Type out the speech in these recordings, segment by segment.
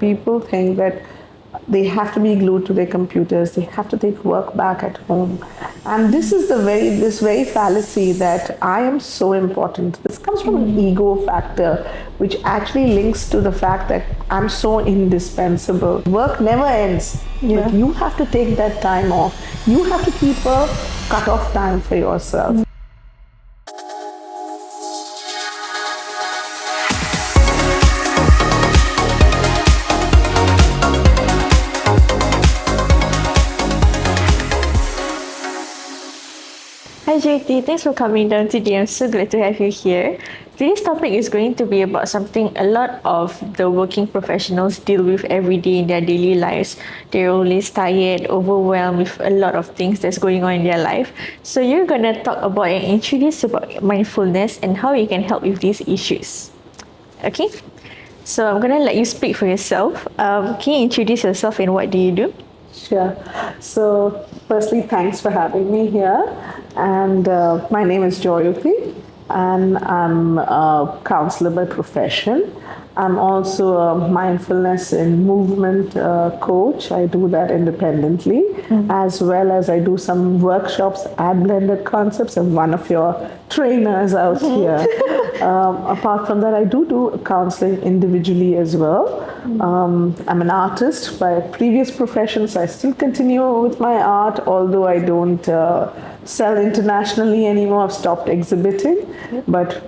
People think that they have to be glued to their computers, they have to take work back at home. And this is this very fallacy that I am so important. This comes from an ego factor, which actually links to the fact that I'm so indispensable. Work never ends, but you have to take that time off. You have to keep a cut-off time for yourself. Hi Joyotee, thanks for coming down today. I'm so glad to have you here. Today's topic is going to be about something a lot of the working professionals deal with every day in their daily lives. They're always tired, overwhelmed with a lot of things that's going on in their life. So you're going to talk about and introduce about mindfulness and how you can help with these issues. Okay? So I'm going to let you speak for yourself. Can you introduce yourself and what do you do? Sure. So firstly, thanks for having me here. And my name is Joyotee, and I'm a counselor by profession. I'm also a mindfulness and movement coach. I do that independently, as well as I do some workshops at Blended Concepts. I'm one of your trainers out here. Apart from that, I do counseling individually as well. I'm an artist by previous professions. I still continue with my art, although I don't sell internationally anymore. I've stopped exhibiting, but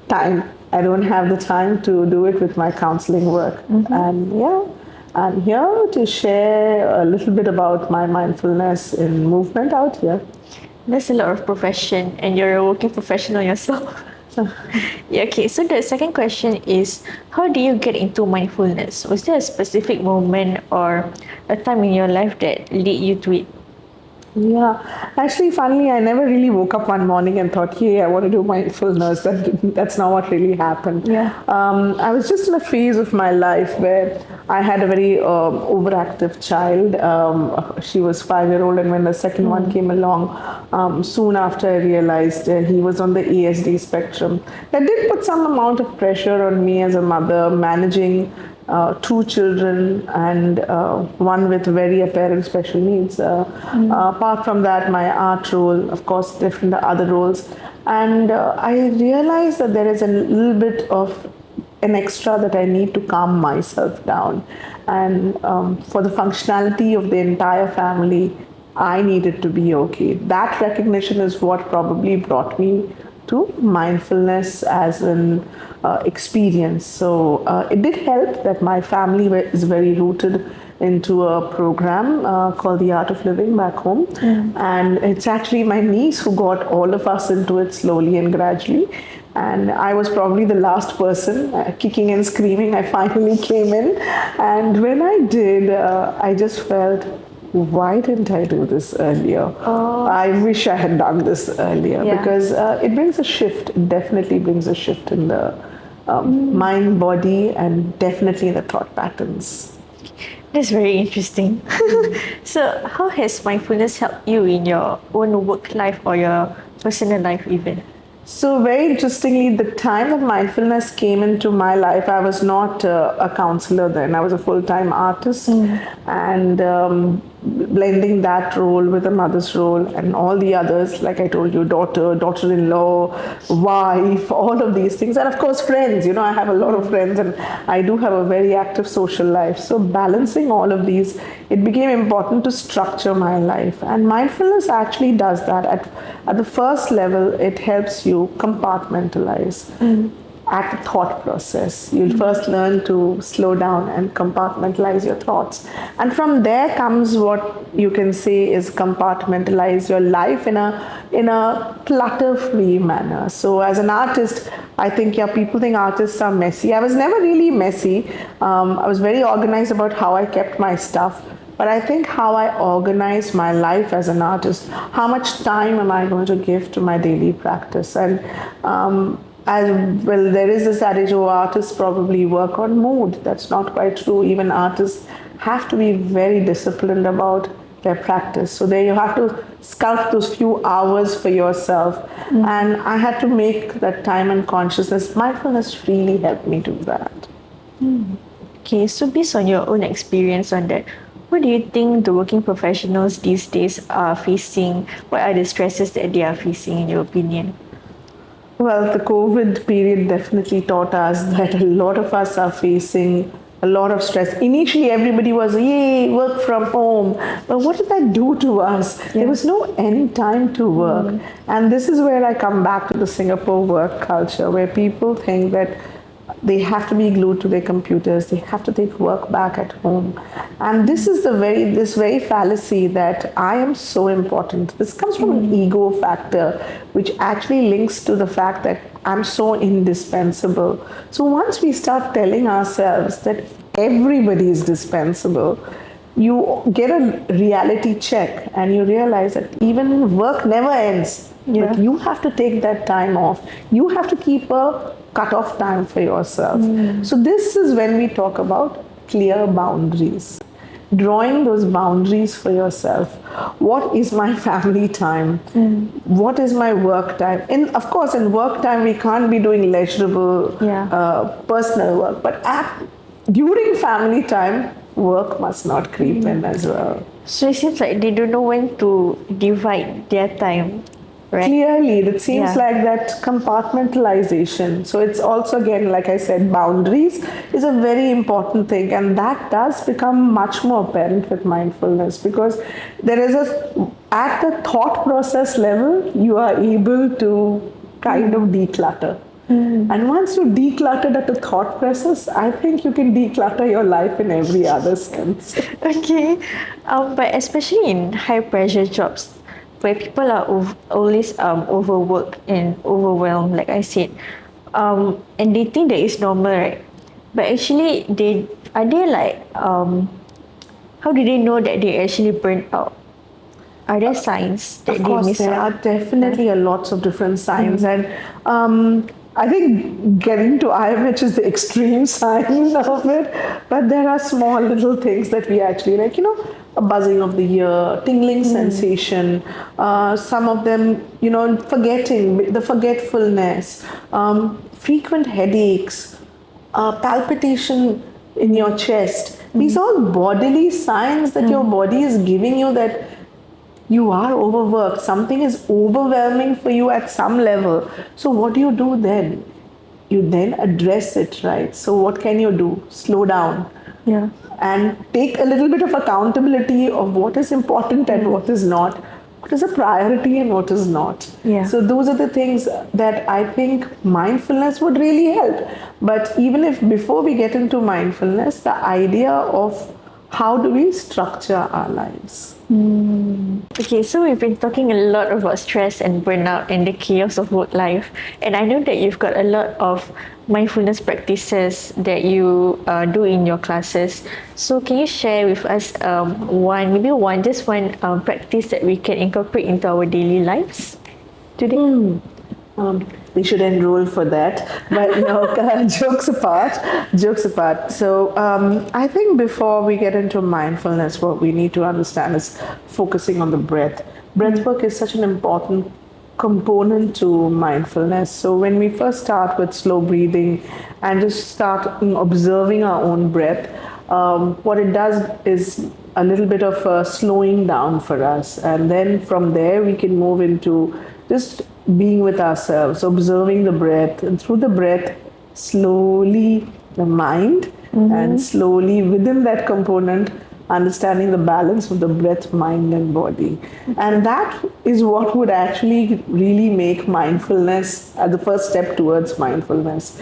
I don't have the time to do it with my counseling work. And yeah, I'm here to share a little bit about my mindfulness in movement out here. That's a lot of profession, and you're a working professional yourself. Yeah, okay, so the second question is, how do you get into mindfulness? Was there a specific moment or a time in your life that led you to it? Yeah, actually, funnily, I never really woke up one morning and thought, hey, I want to do mindfulness. That's not what really happened. Yeah. I was just in a phase of my life where I had a very overactive child. She was 5-year-old, and when the second one came along, soon after I realized he was on the ASD spectrum. That did put some amount of pressure on me as a mother, managing 2 children and one with very apparent special needs. Apart from that, my art role, of course, different other roles. And I realized that there is a little bit of an extra that I need to calm myself down. And for the functionality of the entire family, I needed to be okay. That recognition is what probably brought me to mindfulness as an experience. So it did help that my family is very rooted into a program called The Art of Living back home. And it's actually my niece who got all of us into it slowly and gradually. And I was probably the last person kicking and screaming. I finally came in. And when I did, I just felt, why didn't I do this earlier? I wish I had done this earlier, because it brings a shift. It definitely brings a shift in the mind, body, and definitely in the thought patterns. That's very interesting. So how has mindfulness helped you in your own work life or your personal life even? So very interestingly, the time that mindfulness came into my life, I was not a counselor then. I was a full-time artist, and blending that role with a mother's role and all the others, like I told you, daughter-in-law, wife, all of these things. And of course, friends. I have a lot of friends, and I do have a very active social life. So balancing all of these, it became important to structure my life. And mindfulness actually does that. At the first level, it helps you compartmentalize at the thought process. You'll first learn to slow down and compartmentalize your thoughts. And from there comes what you can say is compartmentalize your life in a clutter-free manner. So as an artist, I think, people think artists are messy. I was never really messy. I was very organized about how I kept my stuff. But I think how I organize my life as an artist, how much time am I going to give to my daily practice? And there is this adage, artists probably work on mood. That's not quite true. Even artists have to be very disciplined about their practice. So there you have to sculpt those few hours for yourself. And I had to make that time and consciousness. Mindfulness really helped me do that. Okay, so based on your own experience on that, what do you think the working professionals these days are facing? What are the stresses that they are facing, in your opinion? Well, the COVID period definitely taught us that a lot of us are facing a lot of stress. Initially, everybody was, yay, work from home. But what did that do to us? There was no end time to work. And this is where I come back to the Singapore work culture, where people think that they have to be glued to their computers, they have to take work back at home. And this is this very fallacy that I am so important. This comes from an ego factor, which actually links to the fact that I'm so indispensable. So once we start telling ourselves that everybody is dispensable, you get a reality check and you realize that even work never ends. But you have to take that time off. You have to keep a cut-off time for yourself. So this is when we talk about clear boundaries. Drawing those boundaries for yourself. What is my family time? What is my work time? And of course, in work time, we can't be doing leisurable personal work. But during family time, work must not creep in as well. So it seems like they don't know when to divide their time, right? Clearly, it seems like that compartmentalization. So it's also, again, like I said, boundaries is a very important thing, and that does become much more apparent with mindfulness, because there is at the thought process level, you are able to kind of declutter. And once you decluttered at the thought process, I think you can declutter your life in every other sense. Okay, but especially in high pressure jobs, where people are always overworked and overwhelmed, like I said, and they think that it's normal, right? But actually, how do they know that they actually burnt out? Are there signs that Of they course, miss there out? are definitely lots of different signs, and I think getting to IMH is the extreme sign of it. But there are small little things that we actually like, a buzzing of the ear, tingling sensation. Some of them, forgetting, the forgetfulness, frequent headaches, palpitation in your chest. These are all bodily signs that your body is giving you that you are overworked. Something is overwhelming for you at some level. So what do you do then? You then address it, right? So what can you do? Slow down. Yeah. And take a little bit of accountability of what is important and what is not. What is a priority and what is not. Yeah. So those are the things that I think mindfulness would really help. But even if before we get into mindfulness, the idea of how do we structure our lives? Okay, so we've been talking a lot about stress and burnout and the chaos of work life, and I know that you've got a lot of mindfulness practices that you do in your classes. So can you share with us one practice that we can incorporate into our daily lives today? We should enroll for that. But jokes apart. So I think before we get into mindfulness, what we need to understand is focusing on the breath. Breath work is such an important component to mindfulness. So when we first start with slow breathing and just start observing our own breath, what it does is a little bit of slowing down for us. And then from there, we can move into just being with ourselves, observing the breath, and through the breath, slowly the mind, and slowly within that component, understanding the balance of the breath, mind, and body. And that is what would actually really make mindfulness the first step towards mindfulness.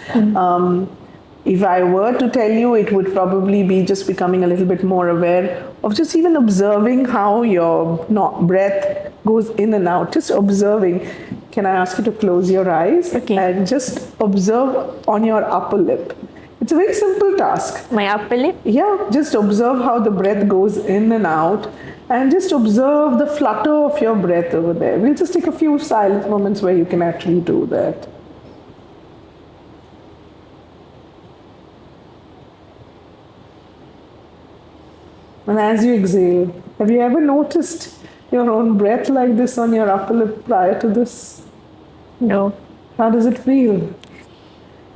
If I were to tell you, it would probably be just becoming a little bit more aware of just even observing how your breath goes in and out, just observing. Can I ask you to close your eyes and just observe on your upper lip? It's a very simple task. My upper lip? Yeah, just observe how the breath goes in and out, and just observe the flutter of your breath over there. We'll just take a few silent moments where you can actually do that. And as you exhale, have you ever noticed your own breath like this on your upper lip prior to this? No. How does it feel?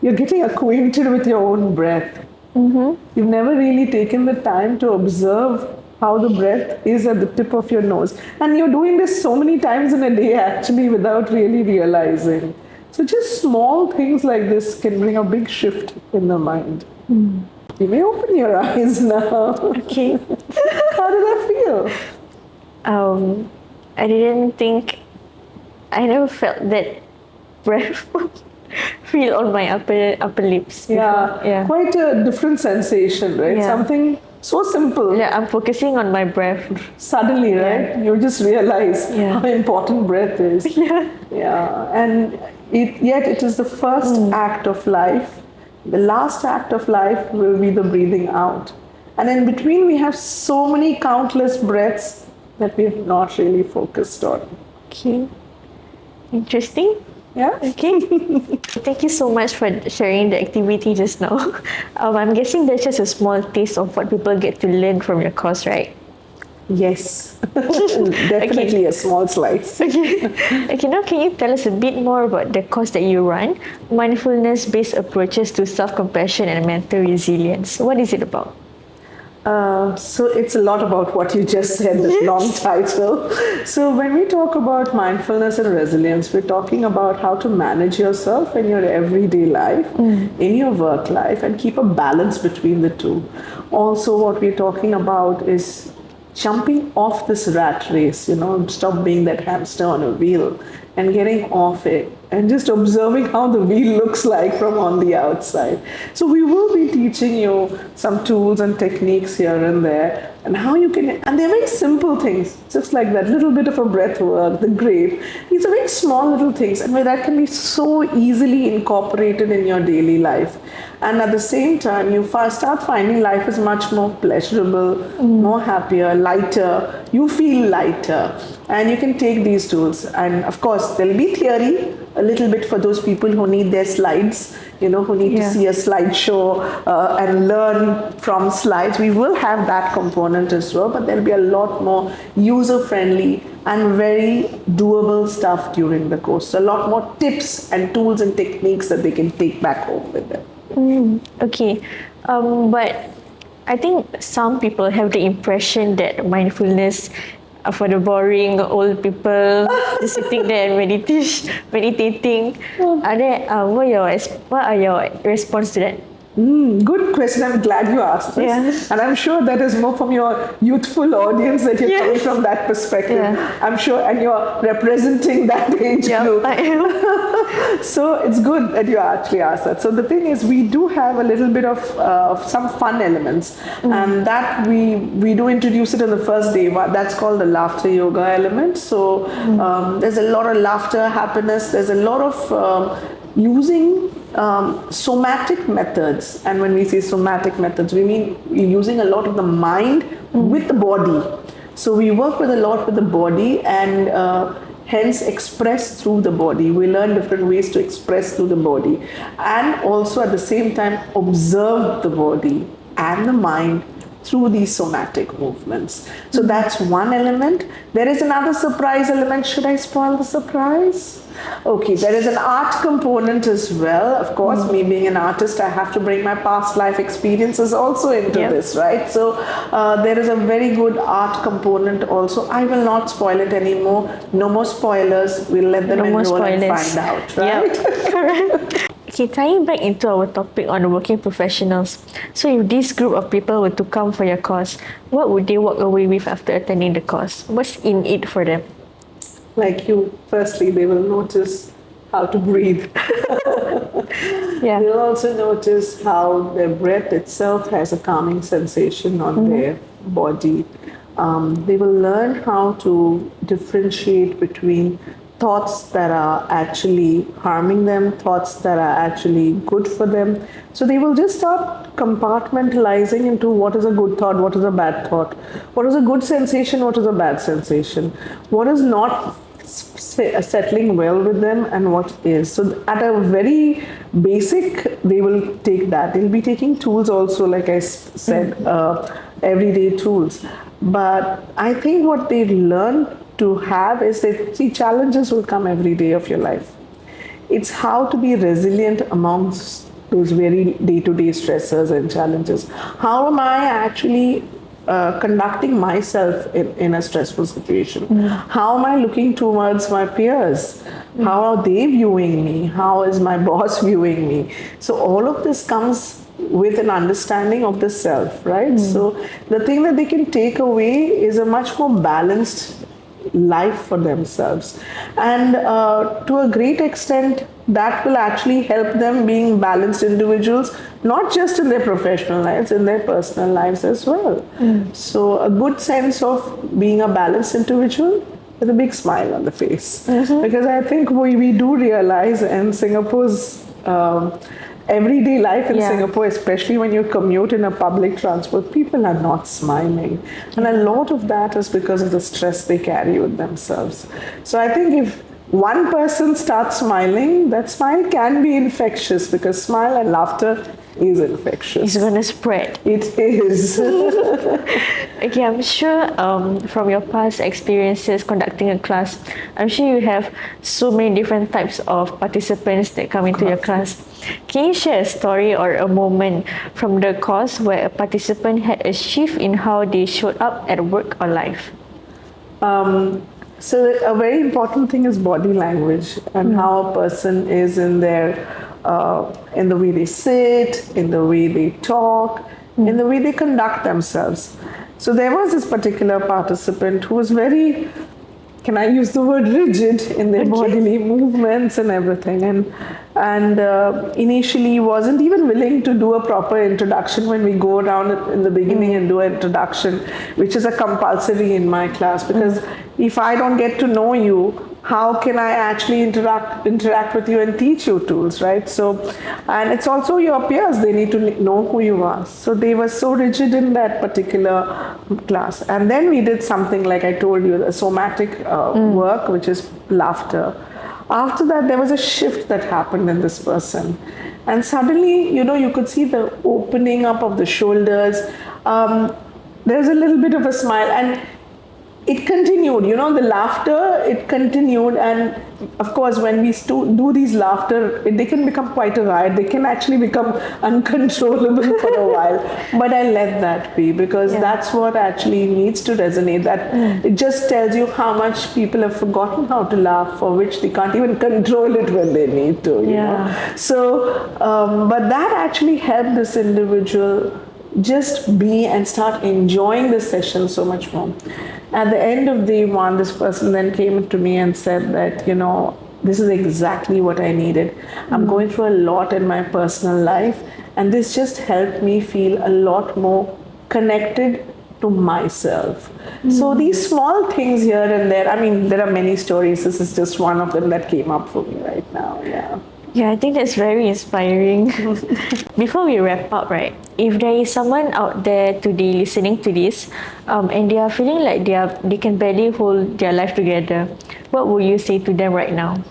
You're getting acquainted with your own breath. You've never really taken the time to observe how the breath is at the tip of your nose. And you're doing this so many times in a day actually without really realizing. So just small things like this can bring a big shift in the mind. You may open your eyes now. Okay. How did that feel? I didn't think, I never felt that breath feel on my upper lips before. Yeah, quite a different sensation, right? Yeah. Something so simple. Yeah, I'm focusing on my breath. Suddenly, right? You just realize Yeah. how important breath is. Yeah. And yet it is the first act of life. The last act of life will be the breathing out. And in between, we have so many countless breaths that we have not really focused on. Okay. Interesting. Yeah? Okay. Thank you so much for sharing the activity just now. I'm guessing that's just a small taste of what people get to learn from your course, right? Yes. Definitely a small slice. Okay. Okay, now can you tell us a bit more about the course that you run, Mindfulness-Based Approaches to Self-Compassion and Mental Resilience? What is it about? So it's a lot about what you just said, this long title. So when we talk about mindfulness and resilience, we're talking about how to manage yourself in your everyday life, in your work life, and keep a balance between the two. Also, what we're talking about is jumping off this rat race, stop being that hamster on a wheel and getting off it and just observing how the wheel looks like from on the outside. So we will be teaching you some tools and techniques here and there and how you can, and they're very simple things, just like that little bit of a breath work, the grave. These are very small little things and that can be so easily incorporated in your daily life. And at the same time, you start finding life is much more pleasurable, more happier, lighter. You feel lighter. And you can take these tools. And of course, there'll be theory, a little bit for those people who need their slides, who need to see a slideshow and learn from slides. We will have that component as well, but there'll be a lot more user-friendly and very doable stuff during the course. So a lot more tips and tools and techniques that they can take back home with them. Okay, but I think some people have the impression that mindfulness are for the boring old people just sitting there and meditating. What are your response to that? Good question. I'm glad you asked this. Yeah. And I'm sure that is more from your youthful audience that you're coming from that perspective. Yeah. I'm sure, and you're representing that age group. I am. So it's good that you actually asked that. So the thing is, we do have a little bit of some fun elements, and that we do introduce it on the first day. That's called the laughter yoga element. So there's a lot of laughter, happiness. There's a lot of using somatic methods. And when we say somatic methods, we mean using a lot of the mind with the body. So we work with a lot with the body and hence express through the body. We learn different ways to express through the body and also at the same time observe the body and the mind through these somatic movements. So that's one element. There is another surprise element. Should I spoil the surprise? Okay, there is an art component as well. Of course, me being an artist, I have to bring my past life experiences also into this, right? So there is a very good art component also. I will not spoil it anymore. No more spoilers. We'll let them enroll and find out, right? Correct. Okay, tying back into our topic on the working professionals. So if this group of people were to come for your course, what would they walk away with after attending the course? What's in it for them? Like you, firstly, they will notice how to breathe. They'll also notice how their breath itself has a calming sensation on their body. They will learn how to differentiate between thoughts that are actually harming them, thoughts that are actually good for them. So they will just start compartmentalizing into what is a good thought, what is a bad thought, what is a good sensation, what is a bad sensation, what is not settling well with them and what is. So at a very basic, they will take that. They'll be taking tools also, like I said, everyday tools. But I think what they learn to have is that, challenges will come every day of your life. It's how to be resilient amongst those very day-to-day stressors and challenges. How am I actually conducting myself in a stressful situation? How am I looking towards my peers? How are they viewing me? How is my boss viewing me? So all of this comes with an understanding of the self, right? So the thing that they can take away is a much more balanced life for themselves, and to a great extent that will actually help them being balanced individuals, not just in their professional lives, in their personal lives as well. So a good sense of being a balanced individual with a big smile on the face, because I think we do realize in Singapore's everyday life in Singapore, especially when you commute in a public transport, people are not smiling. And a lot of that is because of the stress they carry with themselves. So I think if one person starts smiling, that smile can be infectious, because smile and laughter is infectious. It's going to spread. It is. Okay, I'm sure from your past experiences conducting a class, I'm sure you have so many different types of participants that come into your class. Can you share a story or a moment from the course where a participant had a shift in how they showed up at work or life? So a very important thing is body language, and how a person is in the way they sit, in the way they talk, in the way they conduct themselves. So there was this particular participant who was very, can I use the word, rigid in their bodily movements and everything, and initially wasn't even willing to do a proper introduction when we go around in the beginning and do an introduction, which is a compulsory in my class, because if I don't get to know you, how can I actually interact with you and teach you tools, right? So, and it's also your peers, they need to know who you are. So they were so rigid in that particular class. And then we did something like I told you, the somatic work, which is laughter. After that, there was a shift that happened in this person. And suddenly, you could see the opening up of the shoulders. There's a little bit of a smile, and it continued, the laughter, it continued. And of course, when we do these laughter, they can become quite a riot. They can actually become uncontrollable for a while. But I let that be, because that's what actually needs to resonate. That it just tells you how much people have forgotten how to laugh, for which they can't even control it when they need to, you know. So, but that actually helped this individual just be and start enjoying the session so much more. At the end of day one, this person then came to me and said that, this is exactly what I needed. I'm going through a lot in my personal life, and this just helped me feel a lot more connected to myself. So these small things here and there, I mean, there are many stories. This is just one of them that came up for me right now. Yeah, I think that's very inspiring. Before we wrap up, right, if there is someone out there today listening to this and they are feeling like they can barely hold their life together, what would you say to them right now?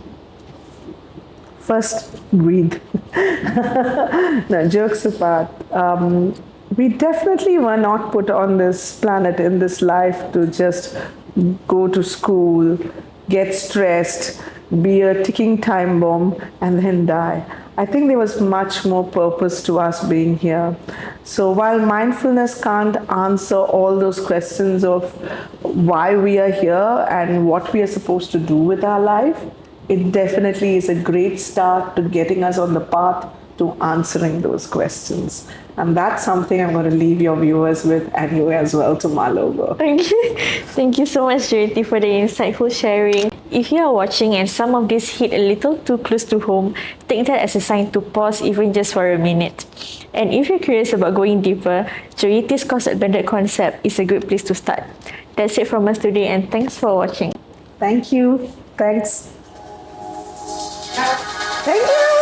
First, breathe. No, jokes apart. We definitely were not put on this planet, in this life, to just go to school, get stressed, be a ticking time bomb, and then die. I think there was much more purpose to us being here. So while mindfulness can't answer all those questions of why we are here and what we are supposed to do with our life, it definitely is a great start to getting us on the path to answering those questions. And that's something I'm going to leave your viewers with, and you as well, to mull over. Thank you so much, Joyotee, for the insightful sharing. If you are watching and some of this hit a little too close to home, take that as a sign to pause even just for a minute. And if you're curious about going deeper, Joyotee's 𝗨𝗏𝗿𝗏 concept is a good place to start. That's it from us today, and thanks for watching. Thank you. Thanks. Thank you.